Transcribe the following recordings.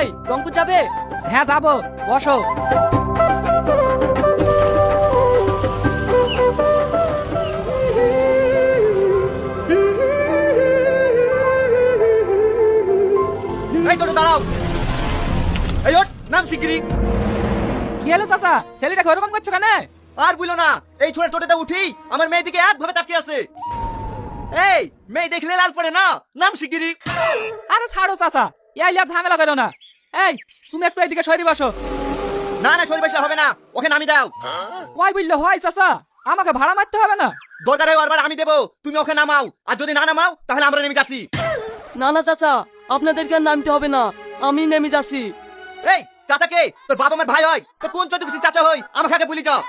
ভাই রংপুর যাবে? হ্যাঁ যাবো, বসো। এই টোটো দাঁড়াও। এই ওঠ, নাম শিগগিরি। কি হলো চাচা, ছেলেটাকে ওরকম করছো কেন? আর বুঝলো না, এই ছোট টোটোটা উঠি আমার মেয়ের দিকে একভাবে তাকিয়ে আছে। এই মেয়ে দেখলে লাল পড়ে না, নাম শিগগিরি। আরে ছাড়ো চাচা, এই আর ঝামেলা করো না। এই তুমি একটু এইদিকে সরি বসো। না না, সরি বসলে হবে না, ওকে নামি দাও। ওই বললে হয় চাচা, আমাকে ভাড়া মারতে হবে না। দরকার হয় বারবার আমি দেবো, তুমি ওকে নামাও, আর যদি না নামাও তাহলে আমরা নেমে যাচ্ছি। না না চাচা, আপনাদেরকে আর নামতে হবে না, আমি নেমে যাচ্ছি। এই চাচাকে, তোর বাবা আমার ভাই হয় তো কোন চোদ্দ কিছু চাচা হই, আমাকে আগে বলি যাও।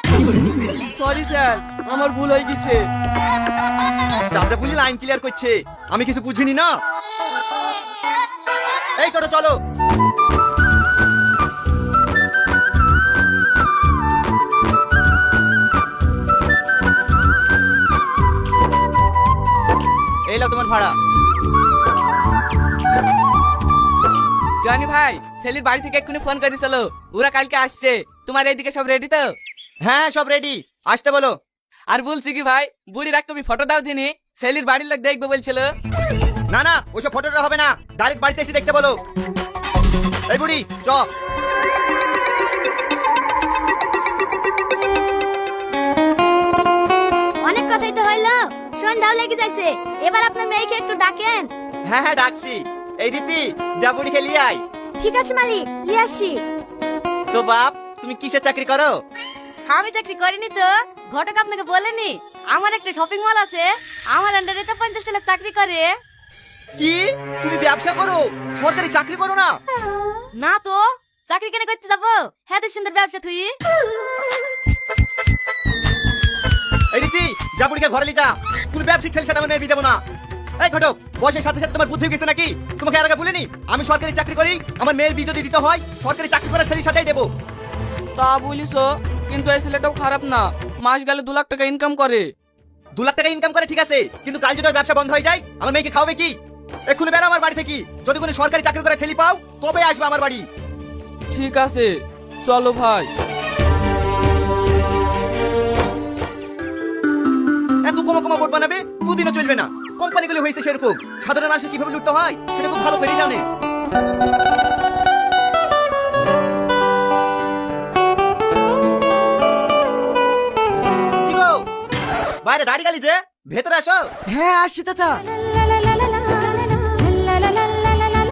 সরি স্যার, আমার ভুল হয়ে গেছে। চাচা বলি লাইন ক্লিয়ার করছে, আমি কিছু বুঝিনি না। এই টোটো চলো। এই লাও তোমার ভাড়া। জনি ভাই, ছেলের বাড়ি থেকে এক্ষুনি ফোন করেছিল, ওরা কালকে আসছে। তোমার এইদিকে সব রেডি তো? হ্যাঁ সব রেডি, আসতে বলো। আর বলছি কি ভাই, বুড়ির একটা ফটো দাও দিনি, ছেলের বাড়ির লোক দেখবে বলছিল। না না, ওইসব ফটোটা হবে না, ডাইরেক্ট বাড়িতে এসে দেখতে বলো। এই বুড়ি চ। অনেক কথাই তো হইলো, সন্ধ্যাও লেগে যাচ্ছে, এবার আপনার মেয়েকে একটু ডাকেন। হ্যাঁ হ্যাঁ ডাকছি। এই রীতি, যা বুড়ি খেলিয়ে আয়। ঠিক আছে মালিক, নিয়ে আসি। তো বাপ, তুমি কিসের চাকরি করো? আমি চাকরি করিনি তো, ঘটক আপনাকে বলেনি আমার একটা শপিং মল আছে, আমার আন্ডারে তো 50 লোক চাকরি করে। কি, তুমি ব্যবসা করো, সরকারি চাকরি করো না? না তো, চাকরি কেন করতে যাবো, এত সুন্দর ব্যবসা তুই। এই রীতি, যা বুড়িকে ঘরে নিয়ে যা, তুমি ব্যবসায়িক ছেলের সাথে আমার মেয়ে বিয়ে দেবো না। এই ঘটক, বয়সের সাথে সাথে তোমার বুদ্ধি গেছে নাকি? তোমাকে আর আগে বলিনি আমি সরকারি চাকরি করি, আমার মেয়ের বিয়ে যদি দিতে হয় সরকারি চাকরি করা ছেলের সাথেই দেবো। তা বলিস, কিন্তু এই ছেলেটাও খারাপ না, মাস গেলে 2 লাখ টাকা ইনকাম করে। 2 লাখ টাকা ইনকাম করে ঠিক আছে, কিন্তু কাল যদি ওর ব্যবসা বন্ধ হয়ে যায় আমার মেয়েকে খাওয়াবে কি? এক্ষুনি বেরো আমার বাড়ি থেকে, যদি কোনো সরকারি চাকরি করা ছেলে পাও তবে আসবে আমার বাড়ি। ঠিক আছে, চলো ভাই। এত কমা কমা ভোট বানাবে, দুদিনও চলবে না। কোম্পানিগুলো হয়েছে সেরকম, সাধারণ মানুষ কিভাবে লুটতে হয় সেটা খুব ভালো করেই জানে। কি গো, বাইরে দাঁড়িয়ে গেলি যে, ভেতরে আসো। হ্যাঁ আসছি চাচা।